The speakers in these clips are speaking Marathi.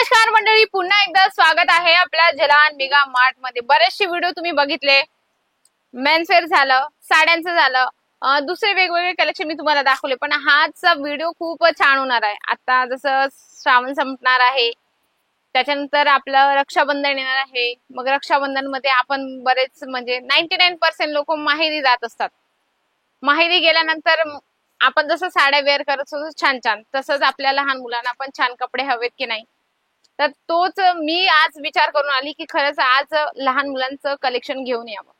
नमस्कार मंडळी, पुन्हा एकदा स्वागत आहे आपल्या जलान मेगा मार्ट मध्ये। बरेचसे व्हिडिओ तुम्ही बघितले, मेन्सवेअर झालं, साड्यांचं झालं, दुसरे वेगवेगळे कलेक्शन मी तुम्हाला दाखवले, पण हाचा व्हिडिओ खूप छान होणार आहे। आता जसं श्रावण संपणार आहे, त्याच्यानंतर आपलं रक्षाबंधन येणार आहे। मग रक्षाबंधन मध्ये आपण बरेच म्हणजे 99% लोक माहेरी जात असतात। माहेरी गेल्यानंतर आपण जसं साड्या वेअर करत असतो छान छान, तसंच आपल्या लहान मुलांना पण छान कपडे हवेत की नाही। तर तोच मी आज विचार करून आली की खरंच आज लहान मुलांचं कलेक्शन घेऊन यावं।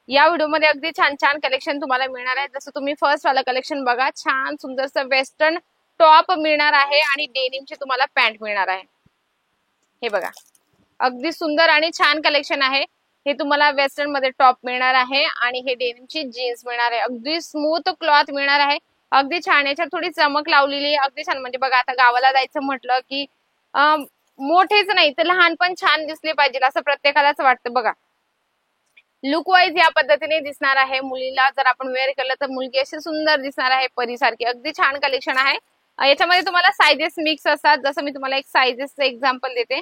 या व्हिडिओमध्ये अगदी छान छान कलेक्शन तुम्हाला मिळणार आहे। जसं तुम्ही फर्स्ट वाला कलेक्शन बघा, छान सुंदरसं वेस्टर्न टॉप मिळणार आहे आणि डेनिमची तुम्हाला पॅन्ट मिळणार आहे। हे बघा, अगदी सुंदर आणि छान कलेक्शन आहे। हे तुम्हाला वेस्टर्न मध्ये टॉप मिळणार आहे आणि हे डेनिमची जीन्स मिळणार आहे। अगदी स्मूथ क्लॉथ मिळणार आहे, अगदी छान। याच्यात थोडी चमक लावलेली आहे, अगदी छान। म्हणजे बघा, आता गावाला जायचं म्हटलं की मोठेच नाही तर लहान पण छान दिसले पाहिजे असं प्रत्येकालाच वाटतं। बघा, लुक वाईज या पद्धतीने दिसणार आहे। मुलीला जर आपण वेअर केलं तर मुलगी अशी सुंदर दिसणार आहे, परीसारखी। अगदी छान कलेक्शन आहे। याच्यामध्ये तुम्हाला साइजेस मिक्स असतात। जसं मी तुम्हाला एक साइजेसचं एक्झाम्पल देते,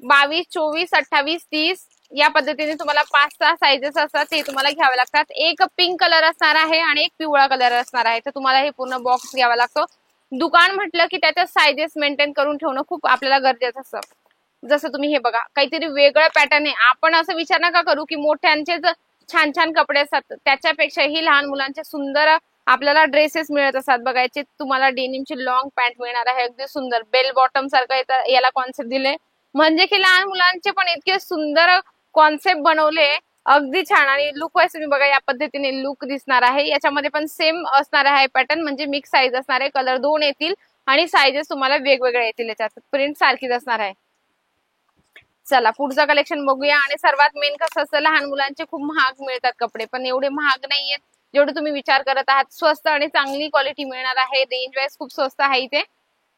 22, 24, 28, 30 या पद्धतीने तुम्हाला 5-6 साइजेस असतात, ते तुम्हाला घ्यावे लागतात। एक पिंक कलर असणार आहे आणि एक पिवळा कलर असणार आहे, तर तुम्हाला हे पूर्ण बॉक्स घ्यावा लागतो। दुकान म्हटलं की त्याच्या साइजेस मेंटेन करून ठेवणं खूप आपल्याला गरजेचं असतं। जसं तुम्ही हे बघा, काहीतरी वेगळं पॅटर्न आहे। आपण असं विचार नका करू की मोठ्यांचेच छान छान कपडे असतात, त्याच्यापेक्षाही लहान मुलांचे सुंदर आपल्याला ड्रेसेस मिळत असतात। बघायचे तुम्हाला डेनिमची लॉंग पॅन्ट मिळणार आहे, अगदी सुंदर बेल बॉटम सारखं याला कॉन्सेप्ट दिले, म्हणजे की लहान मुलांचे पण इतके सुंदर कॉन्सेप्ट बनवले, अगदी छान। आणि लुक वाईज तुम्ही बघा, या पद्धतीने लुक दिसणार आहे। याच्यामध्ये पण सेम असणार आहे पॅटर्न, म्हणजे मिक्स साईज असणार आहे। कलर 2 येतील आणि साइजेस तुम्हाला वेगवेगळे येतील, याच्यात प्रिंट सारखीच असणार आहे। चला पुढचं कलेक्शन बघूया। आणि सर्वात मेन कसं असतं, लहान मुलांचे खूप महाग मिळतात कपडे, पण एवढे महाग नाहीयेत जेवढे तुम्ही विचार करत आहात। स्वस्त आणि चांगली क्वालिटी मिळणार आहे, रेंज वाईज खूप स्वस्त आहे इथे।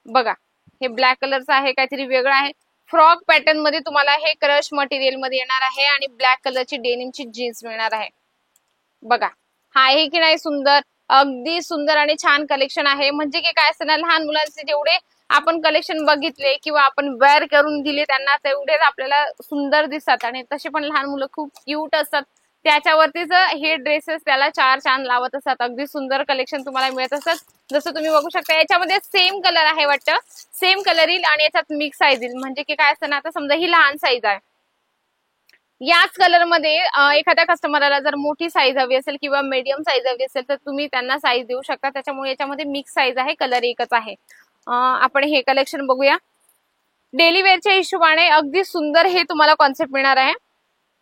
बघा, हे ब्लॅक कलरचं आहे, काहीतरी वेगळं आहे। फ्रॉक पॅटर्न मध्ये तुम्हाला हे क्रश मटेरियल मध्ये येणार आहे आणि ब्लॅक कलरची डेनिमची जीन्स मिळणार आहे। बघा, हा आहे की नाही सुंदर, अगदी सुंदर आणि छान कलेक्शन आहे। म्हणजे की काय असतं ना, लहान मुलांचे जेवढे आपण कलेक्शन बघितले किंवा आपण वेअर करून दिले त्यांना, तेवढेच आपल्याला सुंदर दिसतात। आणि तसे पण लहान मुलं खूप क्यूट असतात, त्याच्यावरतीच हे ड्रेसेस त्याला 4 चांद लावत असतात। अगदी सुंदर कलेक्शन तुम्हाला मिळत असतात। जसं तुम्ही बघू शकता, याच्यामध्ये सेम कलर आहे वाटतं, सेम कलर येईल आणि याच्यात मिक्स साईज येईल। म्हणजे की काय असतं ना, आता समजा ही लहान साईज आहे, याच कलर मध्ये एखाद्या कस्टमरला जर मोठी साईज हवी असेल किंवा मीडियम साईज हवी असेल तर तुम्ही त्यांना साईज देऊ शकता। त्याच्यामुळे याच्यामध्ये मिक्स साईज आहे, कलर एकच आहे। आपण हे कलेक्शन बघूया। डेली वेअरच्या हिशोबाने अगदी सुंदर हे तुम्हाला कॉन्सेप्ट मिळणार आहे।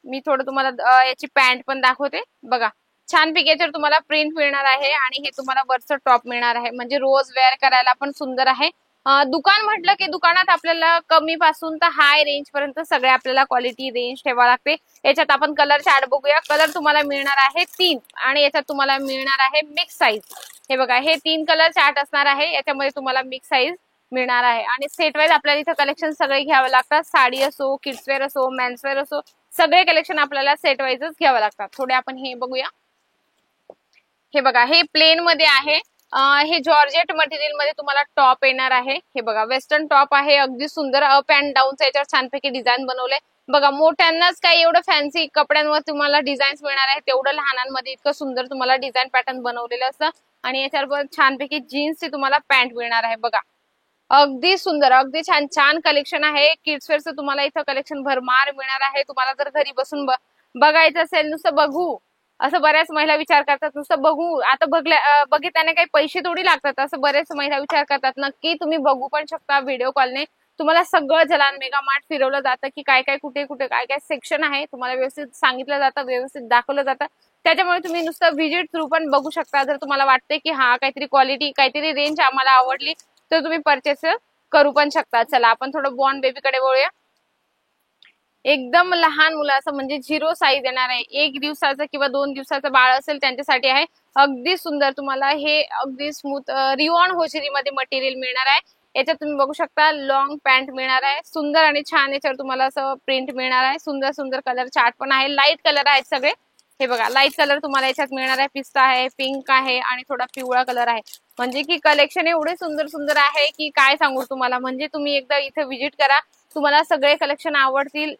मी थोडं तुम्हाला याची पॅन्ट पण दाखवते। बघा, छान पैकी याच्यावर तुम्हाला प्रिंट मिळणार आहे आणि हे तुम्हाला वरचं टॉप मिळणार आहे, म्हणजे रोज वेअर करायला पण सुंदर आहे। दुकान म्हटलं की दुकानात आपल्याला कमी पासून तर हाय रेंज पर्यंत सगळे आपल्याला क्वालिटी रेंज ठेवावी लागते। याच्यात आपण कलर चार्ट बघूया। कलर तुम्हाला मिळणार आहे 3 आणि याच्यात तुम्हाला मिळणार आहे मिक्स साईज। हे बघा, हे 3 कलर चार्ट असणार आहे, याच्यामध्ये तुम्हाला मिक्स साईज मिळणार आहे। आणि सेट वाईज आपल्याला इथं कलेक्शन सगळे घ्यावे लागतात। साडी असो, किड्स वेअर असो, मेन्स वेअर असो, सगळे कलेक्शन आपल्याला सेट वाईजच घ्यावे लागतात। थोडे आपण हे बघूया। हे बघा, हे प्लेन मध्ये आहे, हे जॉर्जेट मटेरियल मध्ये तुम्हाला टॉप येणार आहे। हे बघा, वेस्टर्न टॉप आहे, अगदी सुंदर अप अँड डाऊनचं याच्यावर छानपैकी डिझाईन बनवलंय। बघा, मोठ्यांनाच काही एवढं फॅन्सी कपड्यांवर तुम्हाला डिझाईन्स मिळणार आहे, तेवढं लहानांमध्ये इतकं सुंदर तुम्हाला डिझाईन पॅटर्न बनवलेलं असतं। आणि याच्यावर छानपैकी जीन्सची तुम्हाला पॅन्ट मिळणार आहे। बघा, अगदी सुंदर, अगदी छान छान कलेक्शन आहे। किड्स वेअरचं तुम्हाला इथं कलेक्शन भरमार मिळणार आहे। तुम्हाला जर घरी बसून बघायचं असेल, नुसतं बघू असं बऱ्याच महिला विचार करतात, नुसतं बघू आता बघितल्याने काही पैसे थोडी लागतात असं बरेच महिला विचार करतात। नक्की तुम्ही बघू पण शकता व्हिडिओ कॉलने। तुम्हाला सगळं जलान मेगा मार्ट फिरवलं जातं की काय काय कुठे कुठे काय काय सेक्शन आहे, तुम्हाला व्यवस्थित सांगितलं जातं, व्यवस्थित दाखवलं जातं। त्याच्यामुळे तुम्ही नुसतं व्हिजिट थ्रू पण बघू शकता। जर तुम्हाला वाटते की हा काहीतरी क्वालिटी, काहीतरी रेंज आम्हाला आवडली तर तुम्ही परचेस करू पण शकता। चला आपण थोडं बॉर्न बेबीकडे वळूया। एकदम लहान मुलं असं म्हणजे 0 साईज येणार आहे, 1 दिवसाचं किंवा 2 दिवसाचं बाळ असेल त्यांच्यासाठी आहे। अगदी सुंदर तुम्हाला हे अगदी स्मूथ रिओन होशरी मध्ये मटेरियल मिळणार आहे। याच्यात तुम्ही बघू शकता लॉंग पॅन्ट मिळणार आहे, सुंदर आणि छान याच्यावर तुम्हाला असं प्रिंट मिळणार आहे। सुंदर सुंदर कलर चार्ट पण आहे, लाईट कलर आहेत सगळे। हे बघा लाईट कलर तुम्हाला याच्यात मिळणार आहे, पिस्ता आहे, पिंक आहे आणि थोडा पिवळा कलर आहे. म्हणजे की कलेक्शन एवढे सुंदर सुंदर आहे की काय सांगू तुम्हाला. म्हणजे तुम्ही एकदा इथे व्हिजिट करा, तुम्हाला सगळे कलेक्शन आवडतील.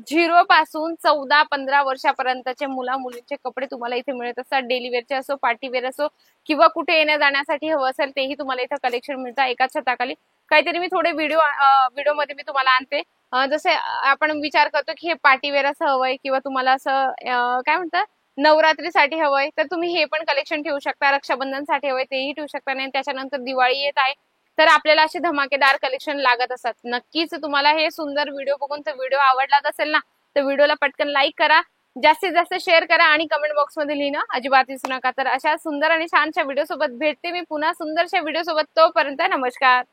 0 पासून 14-15 वर्षापर्यंतचे मुला मुलींचे कपडे तुम्हाला इथे मिळत असतात. डेली वेअरचे असो, पार्टी वेअर असो किंवा कुठे येण्या जाण्यासाठी हवं असेल तेही तुम्हाला इथं कलेक्शन मिळतं एकाच छताखाली. काहीतरी मी थोडे व्हिडिओ मध्ये मी तुम्हाला आणते. जसे आपण विचार करतो की हे पार्टी वेअर असं हवंय किंवा तुम्हाला असं काय म्हणतात नवरात्रीसाठी हवंय, तर तुम्ही हे पण कलेक्शन ठेवू शकता. रक्षाबंधनसाठी हवंय तेही ठेवू शकता. नाही त्याच्यानंतर दिवाळी येत आहे तर आपल्याला असे धमाकेदार कलेक्शन लागत असतात. नक्कीच तुम्हाला हे सुंदर व्हिडिओ बघून तर व्हिडिओ आवडलाच असेल ना, तर व्हिडिओला पटकन लाईक करा, जास्तीत जास्त शेअर करा आणि कमेंट बॉक्स मध्ये लिहिणं अजिबात विसरू नका. तर अशा सुंदर आणि छानशा व्हिडिओ सोबत भेटते मी पुन्हा सुंदरशा व्हिडिओ सोबत. तोपर्यंत नमस्कार.